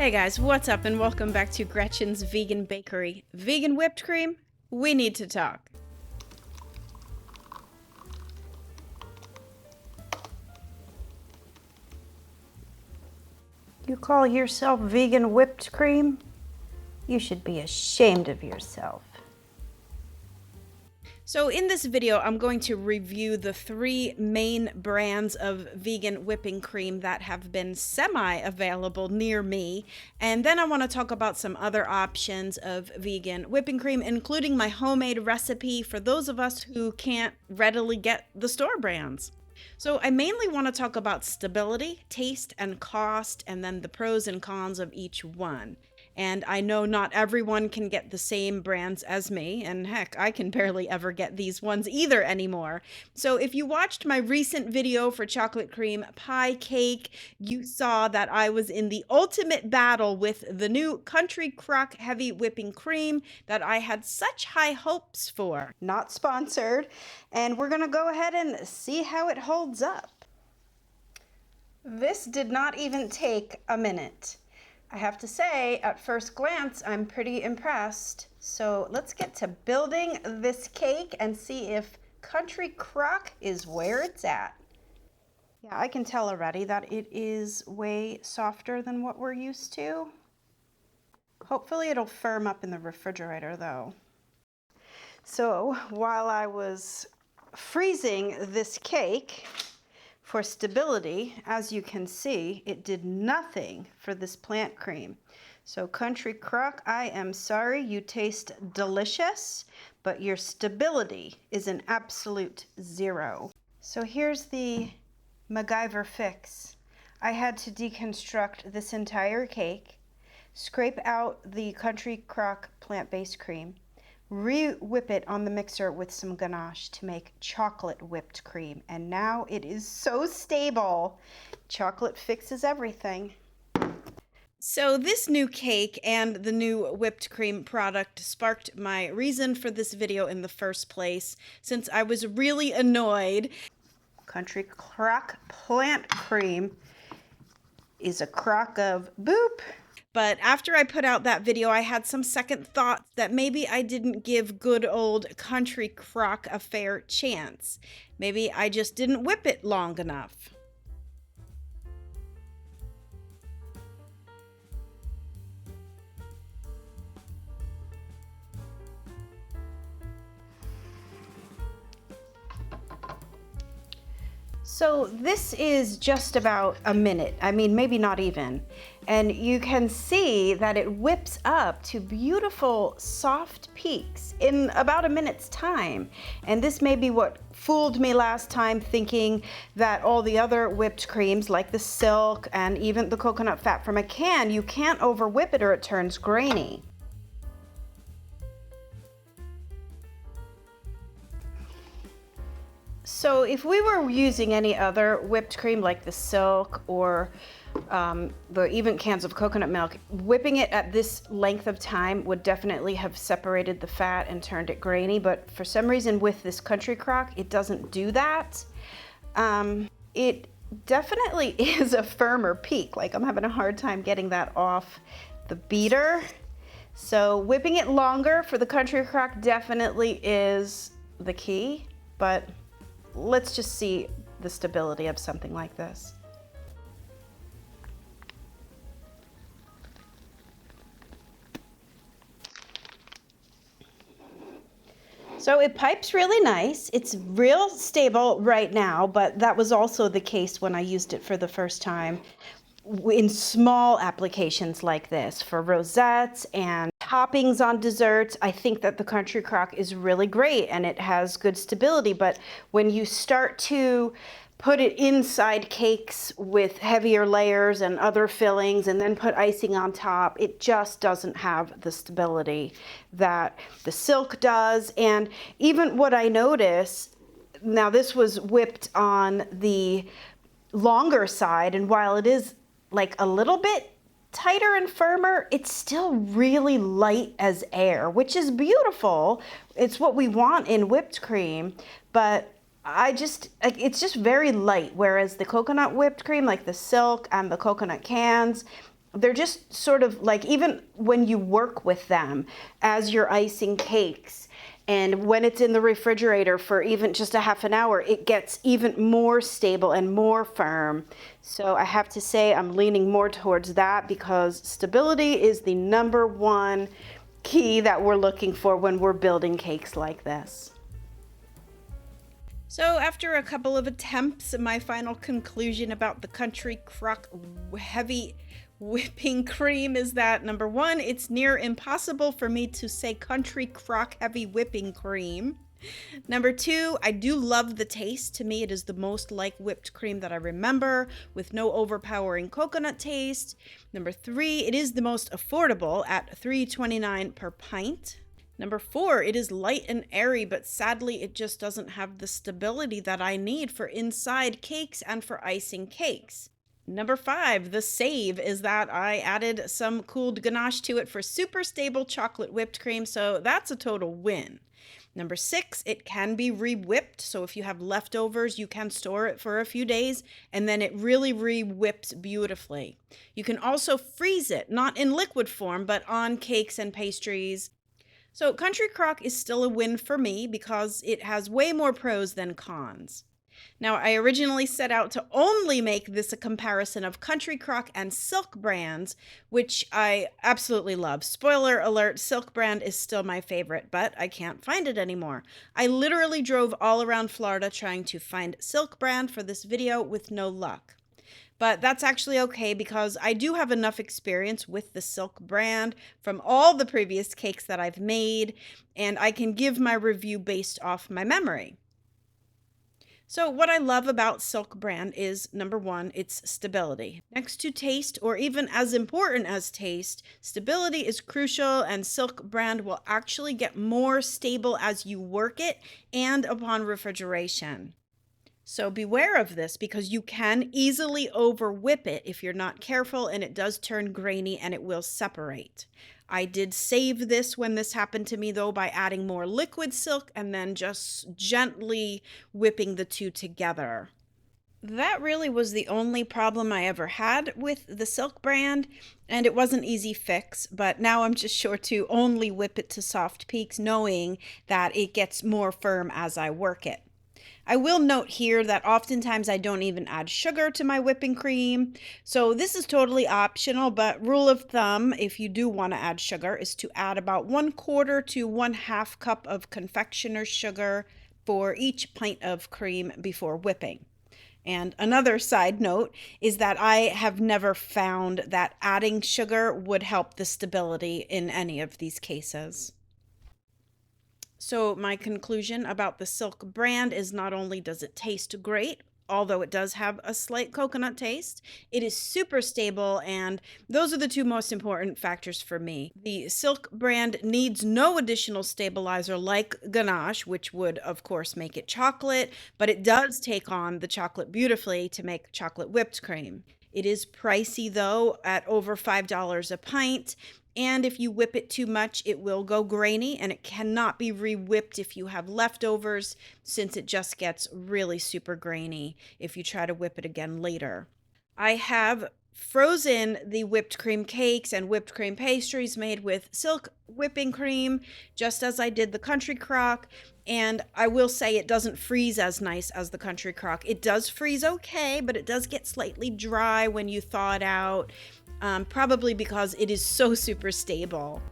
Hey guys, what's up and welcome back to Gretchen's Vegan Bakery. Vegan whipped cream? We need to talk. You call yourself vegan whipped cream? You should be ashamed of yourself. So in this video, I'm going to review the 3 main brands of vegan whipping cream that have been semi-available near me. And then I want to talk about some other options of vegan whipping cream, including my homemade recipe for those of us who can't readily get the store brands. So I mainly want to talk about stability, taste, and cost, and then the pros and cons of each one. And I know not everyone can get the same brands as me, and heck, I can barely ever get these ones either anymore. So if you watched my recent video for chocolate cream pie cake, you saw that I was in the ultimate battle with the new Country Crock heavy whipping cream that I had such high hopes for. Not sponsored, and we're gonna go ahead and see how it holds up. This did not even take a minute. I have to say, at first glance, I'm pretty impressed. So let's get to building this cake and see if Country Crock is where it's at. Yeah, I can tell already that it is way softer than what we're used to. Hopefully it'll firm up in the refrigerator though. So while I was freezing this cake, for stability, as you can see, it did nothing for this plant cream. So Country Crock, I am sorry, you taste delicious, but your stability is an absolute 0. So here's the MacGyver fix. I had to deconstruct this entire cake, scrape out the Country Crock plant-based cream, re-whip it on the mixer with some ganache to make chocolate whipped cream. And now it is so stable. Chocolate fixes everything. So this new cake and the new whipped cream product sparked my reason for this video in the first place, since I was really annoyed. Country Crock plant cream is a crock of boop. But after I put out that video, I had some second thoughts that maybe I didn't give good old Country Crock a fair chance. Maybe I just didn't whip it long enough. So this is just about a minute. I mean, maybe not even. And you can see that it whips up to beautiful soft peaks in about a minute's time. And this may be what fooled me last time, thinking that all the other whipped creams like the Silk and even the coconut fat from a can, you can't over whip it or it turns grainy. So if we were using any other whipped cream like the Silk or the even cans of coconut milk, whipping it at this length of time would definitely have separated the fat and turned it grainy. But for some reason with this Country Crock, it doesn't do that. It definitely is a firmer peak. Like I'm having a hard time getting that off the beater. So whipping it longer for the Country Crock definitely is the key, but let's just see the stability of something like this. So it pipes really nice. It's real stable right now, but that was also the case when I used it for the first time in small applications like this for rosettes and toppings on desserts. I think that the Country Crock is really great and it has good stability, but when you start to put it inside cakes with heavier layers and other fillings and then put icing on top, it just doesn't have the stability that the Silk does. And even what I notice, now this was whipped on the longer side, and while it is like a little bit tighter and firmer, it's still really light as air, which is beautiful. It's what we want in whipped cream, but it's just very light, whereas the coconut whipped cream, like the Silk and the coconut cans, they're just sort of like, even when you work with them as you're icing cakes, and when it's in the refrigerator for even just a half an hour, it gets even more stable and more firm. So I have to say I'm leaning more towards that, because stability is the number one key that we're looking for when we're building cakes like this. So after a couple of attempts, my final conclusion about the Country Crock heavy whipping cream is that, number one, it's near impossible for me to say Country Crock heavy whipping cream. Number two, I do love the taste. To me, it is the most like whipped cream that I remember, with no overpowering coconut taste. Number three, it is the most affordable at $3.29 per pint. Number four, it is light and airy, but sadly it just doesn't have the stability that I need for inside cakes and for icing cakes. Number five, the save is that I added some cooled ganache to it for super stable chocolate whipped cream, so that's a total win. Number six, it can be re-whipped, so if you have leftovers, you can store it for a few days, and then it really re-whips beautifully. You can also freeze it, not in liquid form, but on cakes and pastries. So Country Crock is still a win for me because it has way more pros than cons. Now, I originally set out to only make this a comparison of Country Crock and Silk brands, which I absolutely love. Spoiler alert, Silk brand is still my favorite, but I can't find it anymore. I literally drove all around Florida trying to find Silk brand for this video with no luck. But that's actually okay, because I do have enough experience with the Silk brand from all the previous cakes that I've made, and I can give my review based off my memory. So what I love about Silk brand is, number one, its stability. Next to taste, or even as important as taste, stability is crucial, and Silk brand will actually get more stable as you work it and upon refrigeration. So beware of this, because you can easily over whip it if you're not careful, and it does turn grainy and it will separate. I did save this when this happened to me though, by adding more liquid silk and then just gently whipping the two together. That really was the only problem I ever had with the Silk brand, and it was an easy fix, but now I'm just sure to only whip it to soft peaks, knowing that it gets more firm as I work it. I will note here that oftentimes I don't even add sugar to my whipping cream, so this is totally optional, but rule of thumb, if you do want to add sugar, is to add about 1/4 to 1/2 cup of confectioner's sugar for each pint of cream before whipping. And another side note is that I have never found that adding sugar would help the stability in any of these cases. So my conclusion about the Silk brand is, not only does it taste great, although it does have a slight coconut taste, it is super stable, and those are the two most important factors for me. The Silk brand needs no additional stabilizer like ganache, which would of course make it chocolate, but it does take on the chocolate beautifully to make chocolate whipped cream. It is pricey though, at over $5 a pint. And if you whip it too much, it will go grainy, and it cannot be re-whipped if you have leftovers, since it just gets really super grainy if you try to whip it again later. I have frozen the whipped cream cakes and whipped cream pastries made with Silk whipping cream, just as I did the Country Crock, and I will say it doesn't freeze as nice as the Country Crock. It does freeze okay, but it does get slightly dry when you thaw it out. Probably because it is so super stable.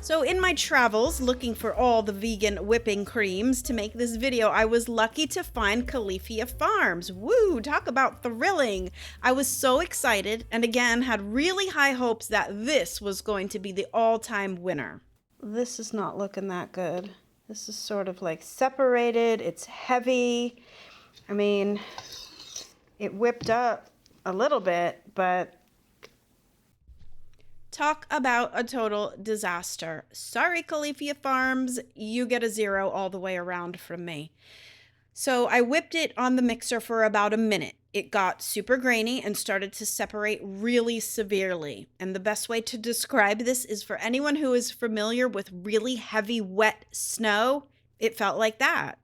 So in my travels looking for all the vegan whipping creams to make this video, I was lucky to find Califia Farms. Woo, talk about thrilling. I was so excited, and again had really high hopes that this was going to be the all-time winner. This is not looking that good. This is sort of like separated, it's heavy. I mean, it whipped up a little bit, but talk about a total disaster. Sorry, Califia Farms, you get a 0 all the way around from me. So I whipped it on the mixer for about a minute. It got super grainy and started to separate really severely. And the best way to describe this is for anyone who is familiar with really heavy, wet snow. It felt like that.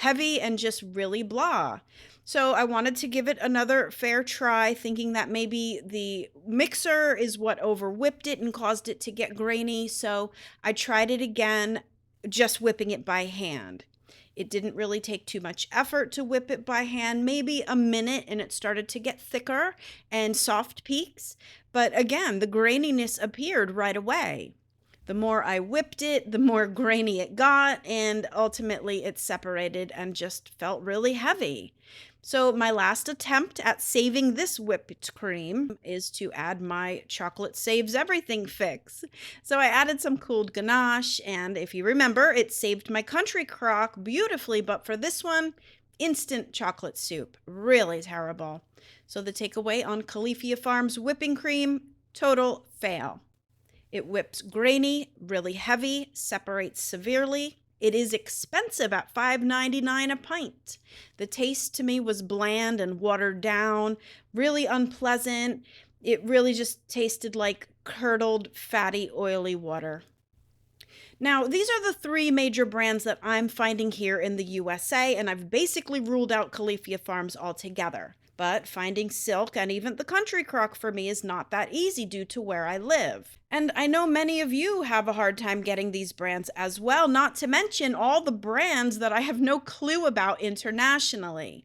Heavy and just really blah. So I wanted to give it another fair try, thinking that maybe the mixer is what over whipped it and caused it to get grainy. So I tried it again, just whipping it by hand. It didn't really take too much effort to whip it by hand, maybe a minute, and it started to get thicker and soft peaks. But again, the graininess appeared right away. The more I whipped it, the more grainy it got, and ultimately it separated and just felt really heavy. So, my last attempt at saving this whipped cream is to add my chocolate saves everything fix. So, I added some cooled ganache, and if you remember, it saved my Country Crock beautifully, but for this one, instant chocolate soup. Really terrible. So, the takeaway on Califia Farms whipping cream, total fail. It whips grainy, really heavy, separates severely. It is expensive at $5.99 a pint. The taste to me was bland and watered down, really unpleasant. It really just tasted like curdled, fatty, oily water. Now, these are the three major brands that I'm finding here in the USA, and I've basically ruled out Califia Farms altogether. But finding Silk and even the Country Crock for me is not that easy due to where I live. And I know many of you have a hard time getting these brands as well, not to mention all the brands that I have no clue about internationally.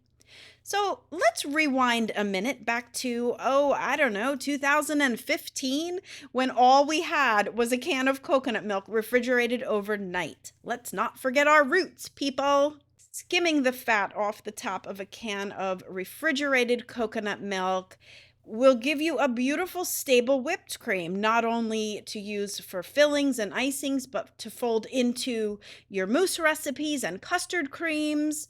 So let's rewind a minute back to, I don't know, 2015, when all we had was a can of coconut milk refrigerated overnight. Let's not forget our roots, people. Skimming the fat off the top of a can of refrigerated coconut milk will give you a beautiful, stable whipped cream, not only to use for fillings and icings, but to fold into your mousse recipes and custard creams.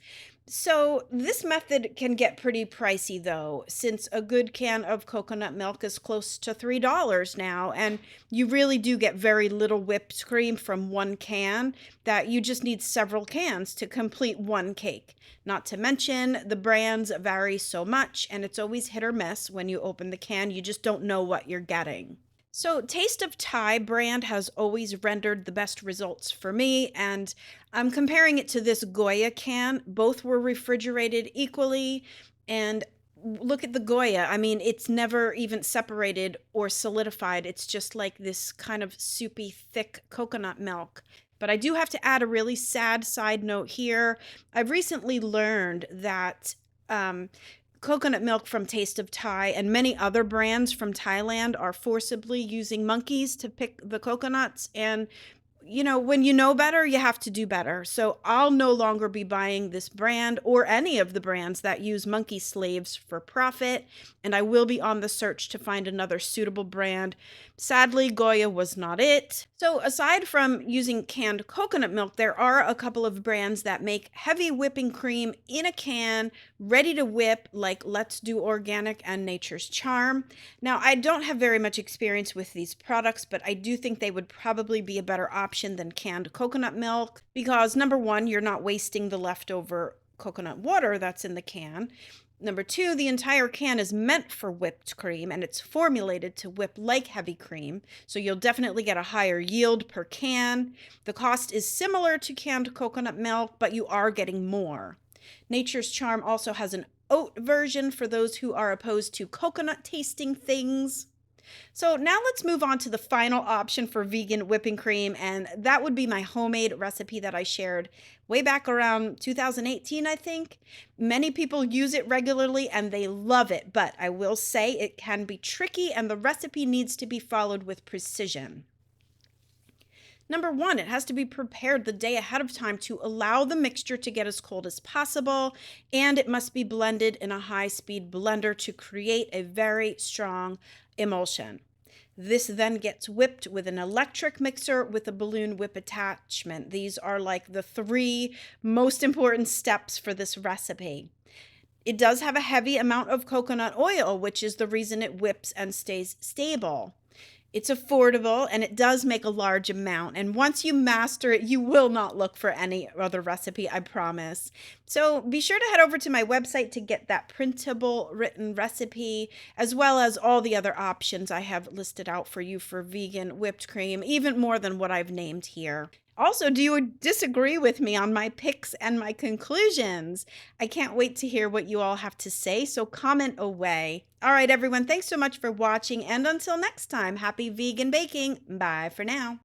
So this method can get pretty pricey though, since a good can of coconut milk is close to $3 now, and you really do get very little whipped cream from one can, that you just need several cans to complete one cake. Not to mention, the brands vary so much, and it's always hit or miss when you open the can. You just don't know what you're getting. So, Taste of Thai brand has always rendered the best results for me, and I'm comparing it to this Goya can. Both were refrigerated equally, and look at the Goya. I mean, it's never even separated or solidified. It's just like this kind of soupy, thick coconut milk. But I do have to add a really sad side note here. I've recently learned that coconut milk from Taste of Thai and many other brands from Thailand are forcibly using monkeys to pick the coconuts. And, when you know better, you have to do better. So I'll no longer be buying this brand or any of the brands that use monkey slaves for profit. And I will be on the search to find another suitable brand. Sadly, Goya was not it. So aside from using canned coconut milk, there are a couple of brands that make heavy whipping cream in a can, ready to whip, like Let's Do Organic and Nature's Charm. Now, I don't have very much experience with these products, but I do think they would probably be a better option than canned coconut milk because, number one, you're not wasting the leftover coconut water that's in the can. Number two, the entire can is meant for whipped cream and it's formulated to whip like heavy cream, so you'll definitely get a higher yield per can. The cost is similar to canned coconut milk, but you are getting more. Nature's Charm also has an oat version for those who are opposed to coconut tasting things. So now let's move on to the final option for vegan whipping cream, and that would be my homemade recipe that I shared way back around 2018, I think. Many people use it regularly and they love it, but I will say it can be tricky and the recipe needs to be followed with precision. Number one, it has to be prepared the day ahead of time to allow the mixture to get as cold as possible, and it must be blended in a high-speed blender to create a very strong emulsion. This then gets whipped with an electric mixer with a balloon whip attachment. These are like the three most important steps for this recipe. It does have a heavy amount of coconut oil, which is the reason it whips and stays stable. It's affordable and it does make a large amount. And once you master it, you will not look for any other recipe, I promise. So be sure to head over to my website to get that printable written recipe, as well as all the other options I have listed out for you for vegan whipped cream, even more than what I've named here. Also, do you disagree with me on my picks and my conclusions? I can't wait to hear what you all have to say, so comment away. All right, everyone, thanks so much for watching, and until next time, happy vegan baking. Bye for now.